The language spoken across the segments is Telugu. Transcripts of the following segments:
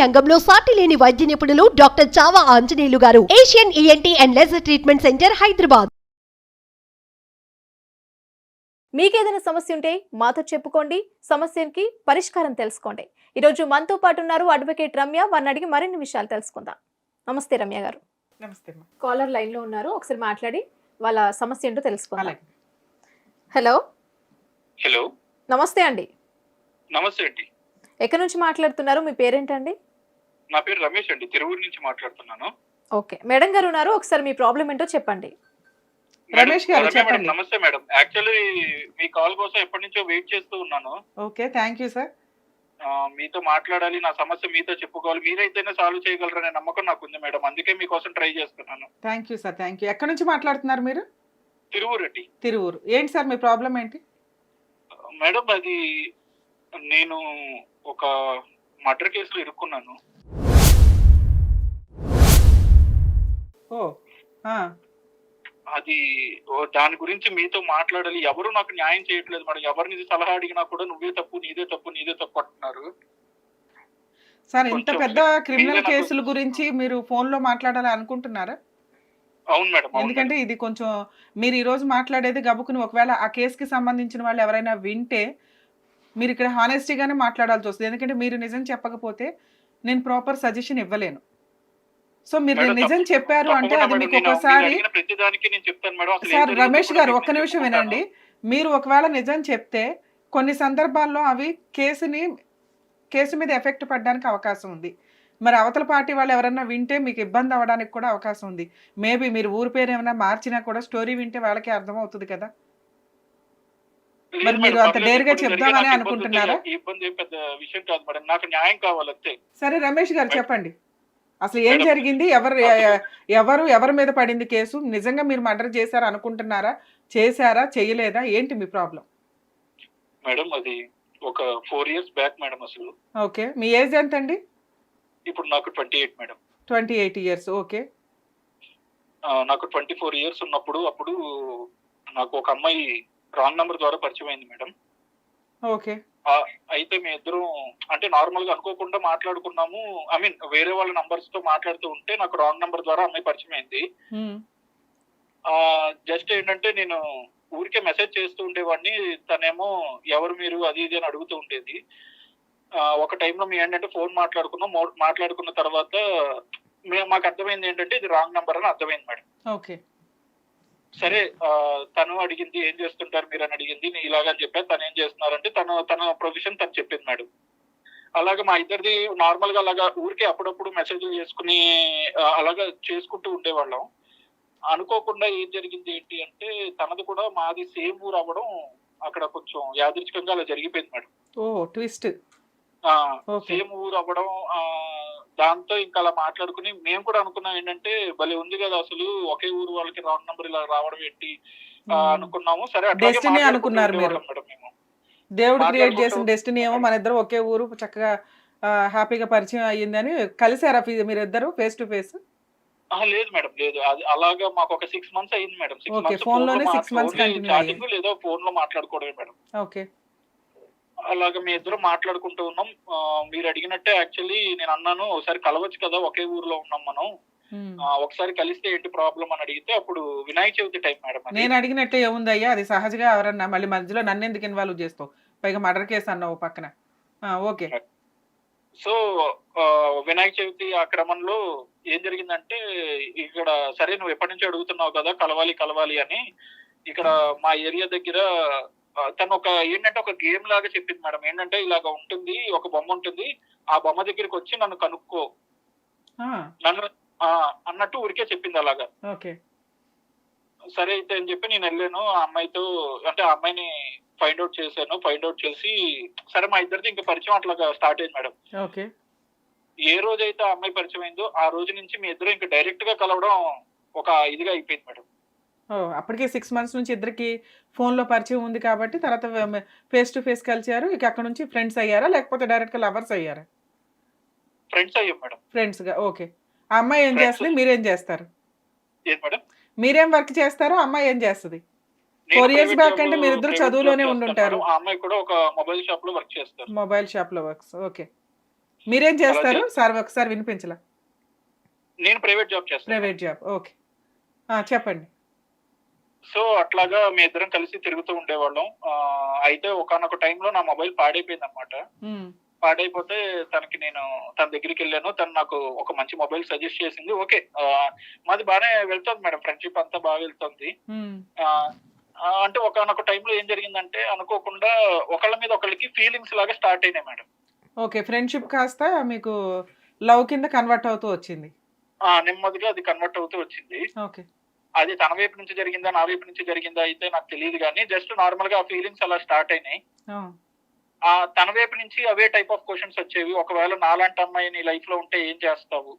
రంగంలో సాటి లేని వైద్య నిపుణులు డాక్టర్ చావా ఆంజనేయులు గారు, Asian ENT and laser treatment centre, Hyderabad. మీకేదైనా సమస్య ఉంటే మాతో చెప్పుకోండి, సమస్యకి పరిష్కారం తెలుసుకోండి. ఈరోజు మనతో పాటు ఉన్నారు అడ్వకేట్ రమ్య. వారిని అడిగి మరిన్ని విషయాలు తెలుసుకుందాం. నమస్తే రమ్య గారు. నమస్తే. కాలర్ లైన్ లో ఉన్నారు, ఒకసారి మాట్లాడి వాళ్ళ సమస్య ఏంటో తెలుసుకుందాం. అలాగే. హలో హలో, నమస్తే అండి. నమస్తే అండి. ఎక్కడి నుంచి మాట్లాడుతున్నారు? మీ పేరేంటండి? నా పేరు రమేష్ అండి, తిరువూరు నుంచి మాట్లాడుతున్నాను. ఓకే, మేడం గారు ఉన్నారు, ఒకసారి మీ ప్రాబ్లం ఏంటో చెప్పండి. రమేష్ గారు మేడం, చెప్పండి. నమస్తే మేడం. యాక్చువల్లీ మీ కాల్ కోసం ఎప్పటి నుంచో వెయిట్ చేస్తూ ఉన్నాను. Okay, thank you sir. మీతో మాట్లాడాలి, నా సమస్య మీతో చెప్పుకోవాలి, మీరైతేనే సాల్వ్ చేయగలరనే నమ్మకం నాకు ఉంది మేడం. అందుకే మీకోసం ట్రై చేస్తున్నాను. Thank you sir, thank you. ఎక్కడి నుంచి మాట్లాడుతున్నారు మీరు? తిరువూరు అండి. తిరువూరు. ఏంటి సార్ మీ ప్రాబ్లం ఏంటి? మేడం, అది నేను ఒక మర్డర్ కేసులో ఇరుక్కున్నాను. ఓ అది దాని గురించి మీతో మాట్లాడాలి. ఎవరు నాకు న్యాయం చేయట్లేదు మేడం. ఎవరిని సలహా అడిగినా కూడా నువ్వే తప్పు, నీదే తప్పు, నీదే తప్పు అంటున్నారు. సార్, ఇంత కొంచెం పెద్ద క్రిమినల్ మీరే కేసుల గురించి మీరు ఫోన్ లో మాట్లాడాలి అనుకుంటున్నారా? అవును మేడం, అవును ఎందుకంటే మేడం. ఇది కొంచెం మీరు ఈ రోజు మాట్లాడేది గబుకుని ఒకవేళ ఆ కేసుకి సంబంధించిన వాళ్ళు ఎవరైనా వింటే మీరు ఇక్కడ హానెస్టీగానే మాట్లాడాల్సి వస్తుంది. ఎందుకంటే మీరు నిజం చెప్పకపోతే నేను ప్రాపర్ సజెషన్ ఇవ్వలేను. సో మీరు మేడం, నిజం చెప్పారు అంటే తప్పకుండా అది మేడం. మీకు నేను ఒకసారి మీరు అడిగిన ప్రతిదానికి నేను చెప్తాను మేడం. అసలు ఏం సార్ జరిగిందో రమేష్ కూడా గారు మీకు ఒక్క నేను నిమిషం చెప్పుకుంటాను. వినండి. మీరు ఒకవేళ నిజం చెప్తే కొన్ని సందర్భాల్లో అవి కేసు మీద ఎఫెక్ట్ పడడానికి అవకాశం ఉంది. మరి అవతల పార్టీ వాళ్ళు ఎవరన్నా వింటే మీకు ఇబ్బంది అవ్వడానికి కూడా అవకాశం ఉంది. మేబీ మీరు ఊరి పేరు ఏమైనా మార్చినా కూడా స్టోరీ వింటే వాళ్ళకి అర్థమవుతుంది కదా. లేదు మరి మీరు మేడం, అంత పర్లేదు. డేర్గా ఇప్పుడు జరిగే చెప్దామని నాకు అనుకుంటున్నారా? ఈ ఇబ్బంది ఏం పెద్ద విషయం కాదు మేడం. నాకు న్యాయం కావాలంతే. సరే రమేష్ గారు చెప్పండి, అసలు ఏం మేడం, జరిగింది? ఎవరి మీద పడింది కేసు? నిజంగా మీరు మర్డర్ చేశారా అనుకుంటున్నారా? చేశారా, చేయలేదా? ఏంటి మీ ప్రాబ్లం? మేడం, అది ఒక 4 years బ్యాక్ మేడం. అసలు ఓకే, మీ ఏజ్ ఎంత అండి? ఇప్పుడు నాకు 28 మేడం. 28 years. ఓకే. నాకు 24 years ఉన్నప్పుడు అప్పుడు నాకు ఒక అమ్మాయి రాంగ్ నంబర్ ద్వారా పరిచయం అయింది మేడం. ఓకే. అయితే మీ ఇద్దరం అంటే నార్మల్ గా అనుకోకుండా మాట్లాడుకున్నాము. ఐ మీన్ వేరే వాళ్ళ నంబర్స్ తో మాట్లాడుతూ ఉంటే నాకు రాంగ్ నంబర్ ద్వారా అమ్మాయి పరిచయం అయింది. జస్ట్ ఏంటంటే నేను ఊరికే మెసేజ్ చేస్తూ ఉండేవాడిని. తనేమో ఎవరు మీరు అది ఇది అని అడుగుతూ ఉండేది. ఒక టైంలో మేము ఏంటంటే ఫోన్ మాట్లాడుకున్నాం. మాట్లాడుకున్న తర్వాత మాకు అర్థమైంది ఏంటంటే ఇది రాంగ్ నంబర్ అని అర్థమైంది మేడం. ఓకే. సరే, తను అడిగింది ఏం చేస్తుంటారు మీరు అని అడిగింది. నేను ఇలాగని చెప్పాను. తను ఏం చేస్తున్నారంటే తన ప్రొఫెషన్ తను చెప్పింది మేడం. అలాగే మా ఇద్దరిది నార్మల్ గా అలాగా ఊరికే అప్పుడప్పుడు మెసేజ్లు చేసుకుని అలాగా చేసుకుంటూ ఉండేవాళ్ళం. అనుకోకుండా ఏం జరిగింది ఏంటి అంటే తనది కూడా మాది సేమ్ ఊరు అవ్వడం అక్కడ కొంచెం యాదృచ్ఛికంగా అలా జరిగిపోయింది మేడం. ఓ ట్విస్ట్. సేమ్ ఊరు అవ్వడం, దాంతో ఇంకా అలా మాట్లాడుకుని మేము కూడా అనుకున్నాం ఏంటంటే భలే ఉంది కదా అసలు ఒకే ఊరు వాళ్ళకి రాంగ్ నంబర్ ఇలా రావడం ఏంటి అనుకున్నాము. సరే, డెస్టినీ అనుకున్నారు మీరు. మేడం మేము దేవుడు క్రియేట్ చేసిన డెస్టినీ ఏమో మన ఇద్దరు ఒకే ఊరు చక్కగా హ్యాపీగా పరిచయం అయ్యిందని కలిసారా మీరిద్దరు ఫేస్ టు ఫేస్? లేదు మేడం, లేదు. అది అలాగా మాకు ఒక 6 months అయింది మేడం. 6 months ఫోన్ లోనే 6 months కంటిన్యూ చాటింగ్ లేదా ఫోన్ లో మాట్లాడుకోవడమే మేడం. ఓకే. అలాగా మీ ఇద్దరు మాట్లాడుకుంటూ ఉన్నాం. మీరు అడిగినట్టే యాక్చువల్లీ నేను అన్నాను ఒకసారి కలవచ్చు కదా, ఒకే ఊర్లో ఉన్నాం మనం, ఒకసారి కలిస్తే ఏంటి ప్రాబ్లం అని అడిగితే అప్పుడు వినాయక చవితి టైం మేడం. నేను అడిగినట్టే ఏముందయ్యా, అది సహజంగా ఎవరన్నా మళ్ళీ మధ్యలో నన్ను ఎందుకు ఇన్వాల్వ్ చేస్తావు, పైగా మర్డర్ కేసు అన్నావు పక్కన. ఓకే. సో వినాయక చవితి ఆ క్రమంలో ఏం జరిగిందంటే ఇక్కడ సరే నువ్వు ఎప్పటి నుంచి అడుగుతున్నావు కదా కలవాలి అని ఇక్కడ మా ఏరియా దగ్గర తను ఏంటంటే ఒక గేమ్ లాగా చెప్పింది మేడం. ఏంటంటే ఇలాగ ఉంటుంది, ఒక బొమ్మ ఉంటుంది, ఆ బొమ్మ దగ్గరికి వచ్చి నన్ను కనుక్కో నన్ను అన్నట్టు ఊరికే చెప్పింది అలాగా. ఓకే. సరే అయితే అని చెప్పి నేను వెళ్ళాను ఆ అమ్మాయితో, అంటే ఆ అమ్మాయిని ఫైండ్ అవుట్ చేశాను. ఫైండ్ అవుట్ చేసి సరే మా ఇద్దరిది ఇంకా పరిచయం అట్లాగా స్టార్ట్ అయింది మేడం. ఓకే. ఏ రోజైతే ఆ అమ్మాయి పరిచయం అయిందో ఆ రోజు నుంచి మీ ఇద్దరు ఇంకా డైరెక్ట్ గా కలవడం ఒక ఇదిగా అయిపోయింది మేడం. అప్పటికే 6 months నుంచి ఇద్దరికి ఫోన్ లో పరిచయం ఉంది కాబట్టి తర్వాత ఫేస్ టు ఫేస్ కలిసారు. ఇక అక్కడ నుంచి ఫ్రెండ్స్ అయ్యారా లేకపోతే డైరెక్ట్ గా లవర్స్ అయ్యారా? ఫ్రెండ్స్ అయ్యాం మేడం. ఫ్రెండ్స్ గా. ఓకే. ఆ అమ్మాయి ఏం చేస్తుంది, మీరేం చేస్తారు? ఏం మేడం? మీరేం వర్క్ చేస్తారు, అమ్మాయి ఏం చేస్తుంది? 4 years బ్యాక్ అంటే మీరిద్దరు చదువులోనే ఉండుంటారు. ఆ అమ్మాయి కూడా ఒక మొబైల్ షాప్ లో వర్క్ చేస్తారు. మొబైల్ షాప్ లో వర్క్స్. ఓకే. మీరేం చేస్తారు సార్? ఒకసారి వినిపించలా. నేను ప్రైవేట్ జాబ్ చేస్తాను. Private job, okay. చెప్పండి. సో అట్లాగా మీ ఇద్దరం కలిసి తిరుగుతూ ఉండేవాళ్ళం. అయితే ఒకానొక టైంలో నా మొబైల్ పాడైపోయింది అనమాట. పాడైపోతే నేను తన దగ్గరికి వెళ్ళాను. తను నాకు ఒక మంచి మొబైల్ సజెస్ట్ చేసింది. ఓకే, మాది బాగానే వెళ్తుంది మేడం, ఫ్రెండ్షిప్ అంతా బాగా వెళ్తుంది. అంటే ఒకానొక టైంలో ఏం జరిగిందంటే అనుకోకుండా ఒకళ్ళ మీద ఒకళ్ళకి ఫీలింగ్స్ లాగా స్టార్ట్ అయినాయి మేడం. ఓకే, ఫ్రెండ్షిప్ కాస్త మీకు లవ్ కింద కన్వర్ట్ అవుతూ వచ్చింది. నెమ్మదిగా అది కన్వర్ట్ అవుతూ వచ్చింది. ఓకే, అది తన వైపు నుంచి జరిగిందా నా వైపు నుంచి జరిగిందా అయితే నాకు తెలియదు, కానీ జస్ట్ నార్మల్ గా ఆ ఫీలింగ్స్ అలా స్టార్ట్ అయినాయి. తన వైపు నుంచి అవే టైప్ ఆఫ్ క్వశ్చన్స్ వచ్చేవి. ఒకవేళ నాలాంటి అమ్మాయి నీ లైఫ్ లో ఉంటే ఏం చేస్తావు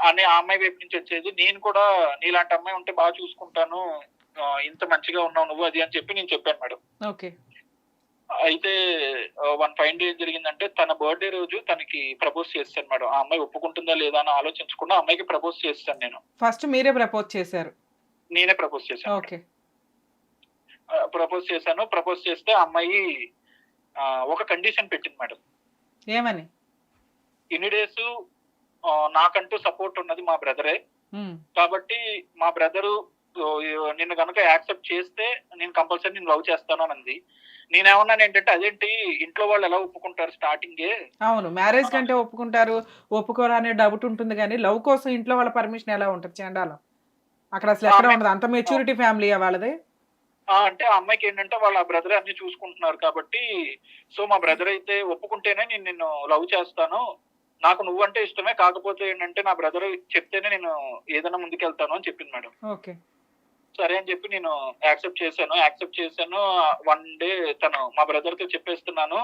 అనే ఆ అమ్మాయి వైపు నుంచి వచ్చేది. నేను కూడా నీలాంటి అమ్మాయి ఉంటే బాగా చూసుకుంటాను, ఇంత మంచిగా ఉన్నావు నువ్వు, అది అని చెప్పి నేను చెప్పాను మేడం. ఓకే. అయితే వన్ ఫైన్ డే ఏం జరిగిందంటే తన బర్త్డే రోజు తనకి ప్రపోజ్ చేస్తాను మేడం. ఆ అమ్మాయి ఒప్పుకుంటుందా లేదా అని ఆలోచించకుండా అమ్మాయికి ప్రపోజ్ చేస్తాను నేను. ఫస్ట్ మీరే ప్రపోజ్ చేశారు? నేనే ప్రపోజ్ చేశాను. ఓకే. ప్రపోజ్ చేస్తే అమ్మాయి ఒక కండిషన్ పెట్టింది మేడం. ఏమని? ఇన్ని డేస్ నాకంటూ సపోర్ట్ ఉన్నది మా బ్రదరే, కాబట్టి మా బ్రదరు నిన్ను కనుక యాక్సెప్ట్ చేస్తే నేను కంపల్సరీ నేను లవ్ చేస్తాను అని అంది. నేనేమన్నాను ఏంటంటే, అదేంటి ఇంట్లో వాళ్ళు ఎలా ఒప్పుకుంటారు స్టార్టింగే? అవును, మ్యారేజ్ కంటే ఒప్పుకుంటారు, ఒప్పుకోరా అనే డౌట్ ఉంటుంది, కానీ లవ్ కోసం ఇంట్లో వాళ్ళ పర్మిషన్ ఎలా ఉంటుంది? చండాలం అక్కడ అసలు ఎక్కడ ఉండదు. అంత మెచ్యూరిటీ ఫ్యామిలీ వాళ్ళది. అంటే ఆ అమ్మాయికి ఏంటంటే వాళ్ళ బ్రదర్ అన్ని చూసుకుంటున్నారు కాబట్టి, సో మా బ్రదర్ అయితే ఒప్పుకుంటేనే నేను నిన్ను లవ్ చేస్తాను, నాకు నువ్వంటే ఇష్టమే, కాకపోతే ఏంటంటే నా బ్రదర్ చెప్తేనే నేను ఏదైనా ముందుకెళ్తాను అని చెప్పింది మేడం. ఓకే. సరే అని చెప్పి నేను యాక్సెప్ట్ చేశాను. వన్ డే మా బ్రదర్ తో చెప్పేస్తున్నాను,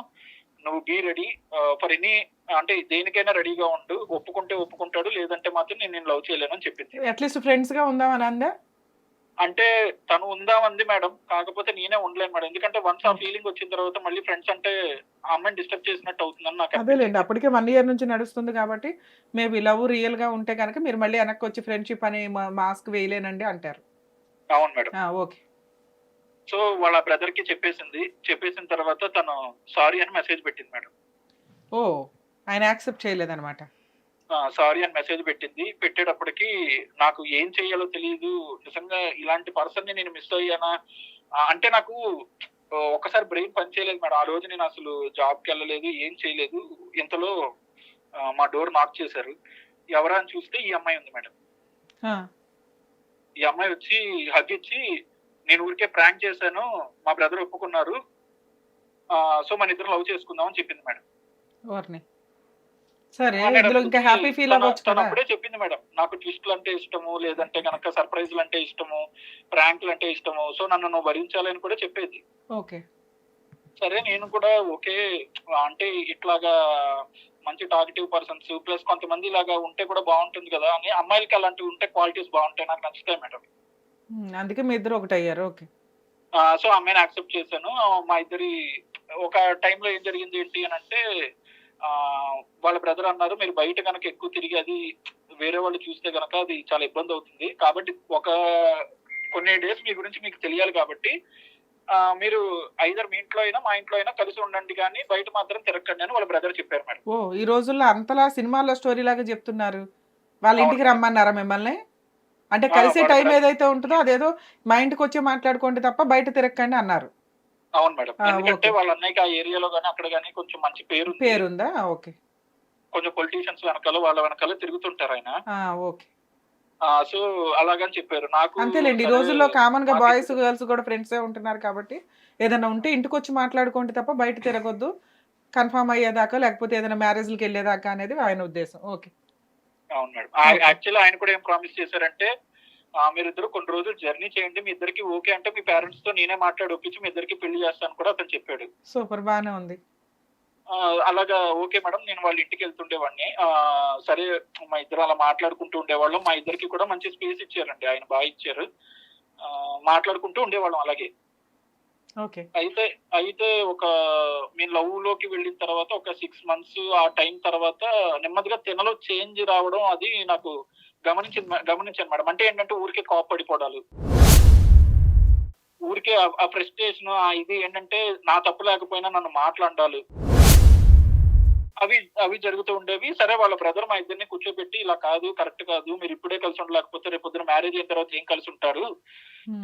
నువ్వు బీ రెడీ ఫర్ ఎనీ, అంటే దేనికైనా రెడీగా ఉండు, ఒప్పుకుంటే ఒప్పుకుంటాడు, లేదంటే మాత్రం నేను లవ్ చేయలేను అని చెప్పింది. అట్లీస్ట్ ఫ్రెండ్స్ గా ఉందామని అందా? అంటే తను ఉందామంది మేడం, కాకపోతే నేనే ఉండలేను మేడం. ఎందుకంటే వన్స్ ఆ ఫీలింగ్ వచ్చిన తర్వాత మళ్ళీ ఫ్రెండ్స్ అంటే ఆ అమ్మాయిని డిస్టర్బ్ చేసినట్టు అవుతుందని నాకు. అదేలేండి, అప్పటికే 1 year నుంచి నడుస్తుంది కాబట్టి మేబీ లవ్ రియల్ గా ఉంటే కనుక మీరు మళ్ళీ వెనక్కి వచ్చి ఫ్రెండ్షిప్ అని మాస్క్ వేయలేనండి అంటారు. అవును మేడం. ఓకే. సో వాళ్ళ బ్రదర్ కి చెప్పేసిన తర్వాత తను సారీ అని మెసేజ్ పెట్టింది మేడం. ఓ, ఆయన యాక్సెప్ట్ చేయలేదన్నమాట. సారీ అని మెసేజ్ పెట్టేటప్పటికి నాకు ఏం చెయ్యాలో తెలియదు. నిజంగా ఇలాంటి పర్సన్ ని నేను మిస్ అయ్యానా అంటే నాకు ఒక్కసారి బ్రెయిన్ పని చేయలేదు మేడం. ఆ రోజు నేను అసలు జాబ్కి వెళ్ళలేదు, ఏం చేయలేదు. ఇంతలో మా డోర్ నాక్ చేశారు. ఎవరా అని చూస్తే ఈ అమ్మాయి ఉంది మేడం. ఈ అమ్మాయి వచ్చి హగ్ ఇచ్చి, నేను ఊరికే ప్రాంక్ చేశాను, మా బ్రదర్ ఒప్పుకున్నారు, సో మన ఇద్దరు లవ్ చేసుకుందాం అని చెప్పింది మేడం. సరే, ఇంకా హ్యాపీ ఫీల్ అవ్వచ్చు కదా. అప్పుడే చెప్పింది మేడం, నాకు ట్విస్ట్లు అంటే ఇష్టము, లేదంటే కనుక సర్ప్రైజ్లు అంటే ఇష్టము, ప్రాంక్లు అంటే ఇష్టము, సో నన్ను నువ్వు భరించాలని కూడా చెప్పేది. ఓకే. సరే నేను కూడా ఓకే, అంటే ఇట్లాగా మంచి టాకిటివ్ పర్సన్స్ ప్లస్ కొంతమంది ఇలాగా ఉంటే కూడా బాగుంటుంది కదా అని, అమ్మాయిలకి అలాంటివి ఉంటే క్వాలిటీస్ బాగుంటాయి, నాకు నచ్చుతాయి మేడం. అందుకే మీ ఇద్దరు ఒకటి అయ్యారు. ఓకే. సో అమ్మాయిని యాక్సెప్ట్ చేశాను. మా ఇద్దరి ఒక టైంలో ఏం జరిగింది ఏంటి అని అంటే, వాళ్ళ బ్రదర్ అన్నారు, మీరు బయట కనుక ఎక్కువ తిరిగి అది వేరే వాళ్ళు చూస్తే కనుక అది చాలా ఇబ్బంది అవుతుంది, కాబట్టి కొన్ని డేస్ మీ గురించి మీకు తెలియాలి, కాబట్టి మీరు ఐదర్ మీ ఇంట్లో అయినా మా ఇంట్లో అయినా కలిసి ఉండండి, కానీ బయట మాత్రం తిరగండి అని వాళ్ళ బ్రదర్ చెప్పారు మేడం. ఓ, ఈ రోజుల్లో అంతలా సినిమాల్లో స్టోరీ లాగా చెప్తున్నారు. వాళ్ళ ఇంటికి రమ్మన్నారా మిమ్మల్ని? అంటే కలిసే టైం ఏదైతే ఉంటుందో అదేదో మా ఇంటికి వచ్చి మాట్లాడుకోండి తప్ప బయట తిరగండి అన్నారు. అవును మేడం, ఎందుకంటే వాళ్ళ అన్నయ్యకి ఆ ఏరియాలో గానీ అక్కడ గానీ కొంచెం మంచి పేరుందా? ఓకే. కొంచెం పొలిటీషియన్స్ వాళ్ళ వెనకాల తిరుగుతుంటారు ఆయన. ఓకే. సో అలాగని చెప్పారు నాకు. అంతేలేండి, ఈ రోజుల్లో కామన్ గా బాయ్స్ గర్ల్స్ కూడా ఫ్రెండ్స్ ఉంటున్నారు కాబట్టి ఏదైనా ఉంటే ఇంటికి వచ్చి మాట్లాడుకోండి తప్ప బయట తిరగొద్దు, కన్ఫర్మ్ అయ్యేదాకా లేకపోతే ఏదైనా మ్యారేజ్లకి వెళ్ళేదాకా అనేది ఆయన ఉద్దేశం. ఓకే. అవును మేడం. యాక్చువల్లీ ఆయన కూడా ఏం ప్రామిస్ చేశారంటే, మీరిద్దరు కొన్ని రోజులు జర్నీ చేయండి, మీ ఇద్దరికి ఓకే అంటే మీ పేరెంట్స్ తో నేనే మాట్లాడి ఒప్పించి మీ ఇద్దరికి పెళ్లి చేస్తాను కూడా అతను చెప్పాడు. సూపర్, బానే ఉంది. అలాగా ఓకే మేడం, నేను వాళ్ళ ఇంటికి వెళ్తుండేవాడిని. సరే మా ఇద్దరు అలా మాట్లాడుకుంటూ ఉండేవాళ్ళం. మా ఇద్దరికి కూడా మంచి స్పేస్ ఇచ్చారండి, ఆయన బాగా ఇచ్చారు. మాట్లాడుకుంటూ ఉండేవాళ్ళం అలాగే. ఓకే. అయితే ఒక మీ లవ్ లోకి వెళ్ళిన తర్వాత ఒక 6 months ఆ టైం తర్వాత నెమ్మదిగా తినలో చేంజ్ రావడం అది నాకు గమనించాను మేడం. అంటే ఏంటంటే ఊరికే కోపడిపోవడాలు, ఊరికే ఆ ఫ్రస్ట్రేషన్, ఇది ఏంటంటే నా తప్పు లేకపోయినా నన్ను మాట్లాడాలి, అవి అవి జరుగుతూ ఉండేవి. సరే వాళ్ళ బ్రదర్ మా ఇద్దరిని కూర్చోబెట్టి ఇలా కాదు, కరెక్ట్ కాదు, మీరు ఇప్పుడే కలిసి ఉండలేకపోతే రేపు పొద్దున మ్యారేజ్ అయిన తర్వాత ఏం కలిసి ఉంటారు,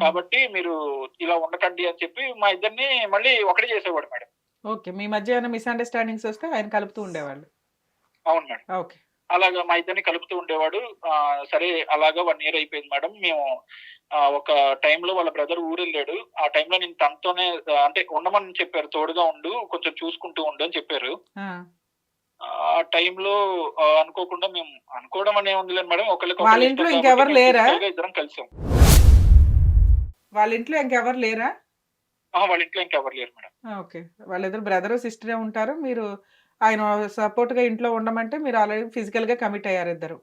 కాబట్టి మీరు ఇలా ఉండకండి అని చెప్పి మా ఇద్దరిని మళ్ళీ ఒకటే చేసేవాడు మేడం. ఓకే, మీ మధ్య ఏమైనా మిస్అండర్స్టాండింగ్స్ వస్తే ఆయన కలుపుతూ ఉండేవాళ్ళు. అవును మేడం. ఓకే. అలాగా మా ఇద్దరిని కలుపుతూ ఉండేవాడు. సరే అలాగా 1 year అయిపోయింది మేడం. మేము ఒక టైంలో వాళ్ళ బ్రదర్ ఊరెళ్ళాడు. ఆ టైంలో నేను తనతోనే అంటే ఉండమని చెప్పారు, తోడుగా ఉండు, కొంచెం చూసుకుంటూ ఉండు అని చెప్పారు. ఆ టైంలో అనుకోకుండా మేము అనుకోవడం అనే ఉంది మేడం, వాళ్ళ ఇంట్లో ఇంకెవరు లేరా? ఇద్దరం కలిసాం. వాళ్ళ ఇంట్లో ఇంకెవరు లేరా? వాళ్ళ ఇంట్లో ఇంకెవరు లేరు మేడం. ఓకే, వాళ్ళిద్దరు బ్రదర్ సిస్టరే ఉంటారు. మీరు ఆయన సపోర్ట్ గా ఇంట్లో ఉండమంటే మీరు ఆల్రెడీ ఫిజికల్ గా కమిట్ అయ్యారు ఇద్దరు.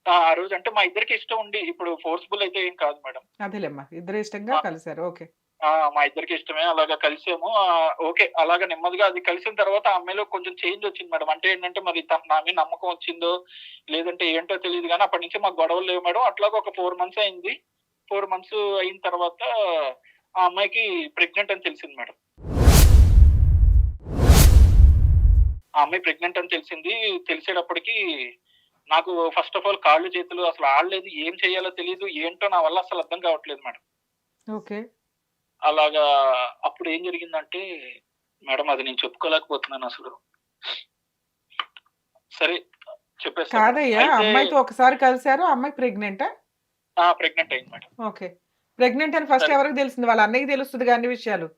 ఆ రోజు అంటే మా ఇద్దరికి ఇష్టం ఉండి, ఇప్పుడు ఫోర్స్ఫుల్ అయితే ఏం కాదు మేడం. అదేలేమ్మా, ఇద్దరు ఇష్టంగా కలిసారు. ఓకే. మా ఇద్దరికి ఇష్టమే, అలాగా కలిసాము. ఓకే, అలాగా నెమ్మదిగా అది కలిసిన తర్వాత ఆ అమ్మాయిలో కొంచెం చేంజ్ వచ్చింది మేడం. అంటే ఏంటంటే మరి నా మీద నమ్మకం వచ్చిందో లేదంటే ఏంటో తెలియదు కానీ అప్పటి నుంచి మాకు గొడవలు లేవు మేడం. అట్లాగా ఒక 4 months అయింది. 4 months అయిన తర్వాత ఆ అమ్మాయికి ప్రెగ్నెంట్ అని తెలిసింది మేడం. ఆ అమ్మాయి ప్రెగ్నెంట్ అని తెలిసింది. తెలిసేటప్పటికి నాకు ఫస్ట్ ఆఫ్ ఆల్ కాళ్ళు చేతులు అసలు ఆడలేదు, ఏం చేయాలో తెలియదు, ఏంటో నా వల్ల అసలు అర్థం కావట్లేదు మేడం. ఓకే. అలాగా అప్పుడు ఏం జరిగిందంటే మేడం, అది నేను చెప్పుకోలేకపోతున్నాను అసలు. సరే చెప్పేసి కాదయ్యా, అమ్మాయితో ఒకసారి కలిసారు, అమ్మాయి ప్రెగ్నెంటా? ప్రెగ్నెంట్ అయింది మేడం. ఓకే. ప్రెగ్నెంట్ అని ఫస్ట్ ఎవరికి తెలిసింది? వాళ్ళ అన్నయ్యకి తెలుస్తుంది అన్ని విషయాలు.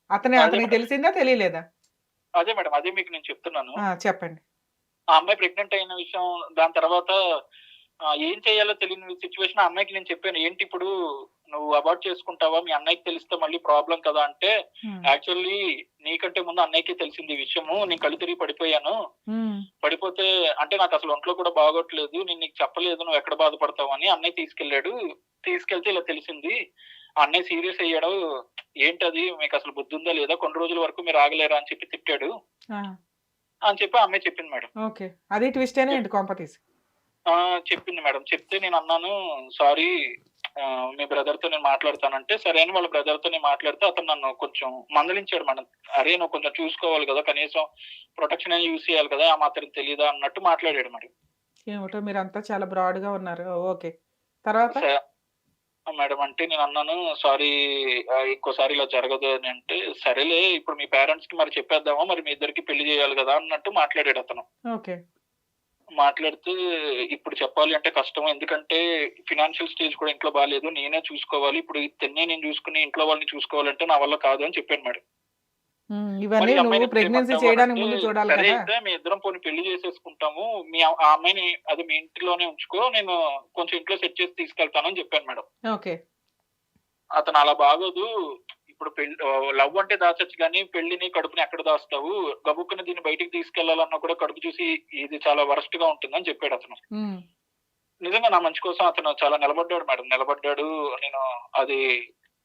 అతనికి తెలిసిందా తెలియలేదా? అదే మేడం, అదే మీకు నేను చెప్తున్నాను. చెప్పండి. ఆ అమ్మాయి ప్రెగ్నెంట్ అయిన విషయం, దాని తర్వాత ఏం చేయాలో తెలియని సిచ్యువేషన్ ఆ అమ్మాయికి నేను చెప్పాను. ఏంటి ఇప్పుడు నువ్వు అబార్ట్ చేసుకుంటావా, మీ అన్నయ్యకి తెలిస్తే మళ్ళీ ప్రాబ్లం కదా అంటే, యాక్చువల్లీ నీకంటే ముందు అన్నయ్యకి తెలిసింది ఈ విషయము, నేను కళ్ళు తిరిగి పడిపోయాను. పడిపోతే అంటే నాకు అసలు ఒంట్లో కూడా బాగోట్లేదు, నేను నీకు చెప్పలేదు, నువ్వు ఎక్కడ బాధపడతావు అని అన్నయ్య తీసుకెళ్లాడు. తీసుకెళ్తే ఇలా తెలిసింది, అన్నయ్య సీరియస్ అయ్యాడు, ఏంటది మీకు అసలు బుద్ధి ఉందా లేదా, కొన్ని రోజుల వరకు మీరు ఆగలేరా అని చెప్పి తిట్టాడు అని చెప్పి అమ్మాయి చెప్పింది మేడం. ఓకే, అది ట్విస్ట్ అయినా ఏంటి కాంపటీస్ చెప్పింది మేడం. చెప్తే నేను అన్నాను, సారీ మీ బ్రదర్ తో నేను మాట్లాడతానంటే, సరే అని వాళ్ళ బ్రదర్ తో నేను మాట్లాడితే అతను నన్ను కొంచెం మందలించాడు మేడం. అరే నువ్వు కొంచెం చూసుకోవాలి కదా, కనీసం ప్రొటెక్షన్ అని యూజ్ చేయాలి కదా, ఆ మాత్రం తెలీదా అన్నట్టు మాట్లాడాడు మేడం. ఏమిటో మీరు అంతా చాలా బ్రాడ్ గా ఉన్నారు. ఓకే, తర్వాత మేడం అంటే నేను అన్నాను, సారీ ఇంకోసారి ఇలా జరగదు అని అంటే, సరేలే ఇప్పుడు మీ పేరెంట్స్ కి మరి చెప్పేద్దామా, మరి మీ ఇద్దరికి పెళ్లి చేయాలి కదా అన్నట్టు మాట్లాడాడు అతను. ఓకే. మాట్లాడితే ఇప్పుడు చెప్పాలి అంటే కష్టం, ఎందుకంటే ఫినాన్షియల్ స్టేజ్ కూడా ఇంట్లో బాగాలేదు, నేనే చూసుకోవాలి, ఇప్పుడు తిన్నే నేను చూసుకుని ఇంట్లో వాళ్ళని చూసుకోవాలంటే నా వల్ల కాదు అని చెప్పాను మేడం. ఇవన్నీ నువ్వు ప్రెగ్నెన్సీ చేయడానికి ముందు చూడాలి కదా. అయితే మీ ఇద్దరం పోనీ పెళ్లి చేసేసుకుంటాము, మీ ఆ అమ్మాయిని అది మీ ఇంట్లోనే ఉంచుకో, నేను కొంచెం ఇంట్లో సెట్ చేసి తీసుకెళ్తాను అని చెప్పాను మేడం. ఓకే. అతను అలా బాగోదు, ఇప్పుడు పెళ్లి లవ్ అంటే దాచచ్చు కానీ పెళ్లిని కడుపుని ఎక్కడ దాస్తావు, గబుక్కుని దీన్ని బయటికి తీసుకెళ్లాలన్నా కూడా కడుపు చూసి ఇది చాలా వరస్ట్ గా ఉంటుందని చెప్పాడు అతను. నిజంగా నా మంచి కోసం అతను చాలా నిలబడ్డాడు మేడం, నిలబడ్డాడు.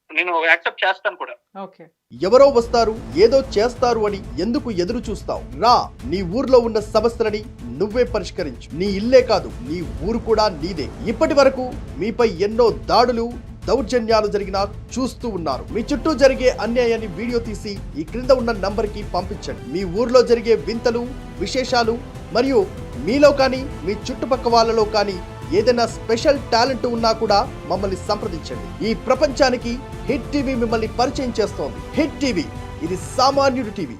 నేను యాక్సెప్ట్ చేస్తాను కూడా. ఓకే. ఎవరో వస్తారు ఏదో చేస్తారు అని ఎందుకు ఎదురు చూస్తావు? రా, నీ ఊర్లో ఉన్న సమస్యలని నువ్వే పరిష్కరించు. నీ ఇల్లే కాదు, నీ ఊరు కూడా నీదే. ఇప్పటి వరకు మీపై ఎన్నో దాడులు దౌర్జన్యాలు జరిగినా చూస్తూ ఉన్నారు. మీ చుట్టూ జరిగే అన్యాయాన్ని వీడియో తీసి ఈ క్రింద ఉన్న నంబర్కి పంపించండి. మీ ఊర్లో జరిగే వింతలు, విశేషాలు మరియు మీలో కానీ మీ చుట్టుపక్క వాళ్ళలో కానీ ఏదైనా స్పెషల్ టాలెంట్ ఉన్నా కూడా మమ్మల్ని సంప్రదించండి. ఈ ప్రపంచానికి హిట్ టీవీ మిమ్మల్ని పరిచయం చేస్తోంది. హిట్ టీవీ, ఇది సామాన్యుడి టీవీ.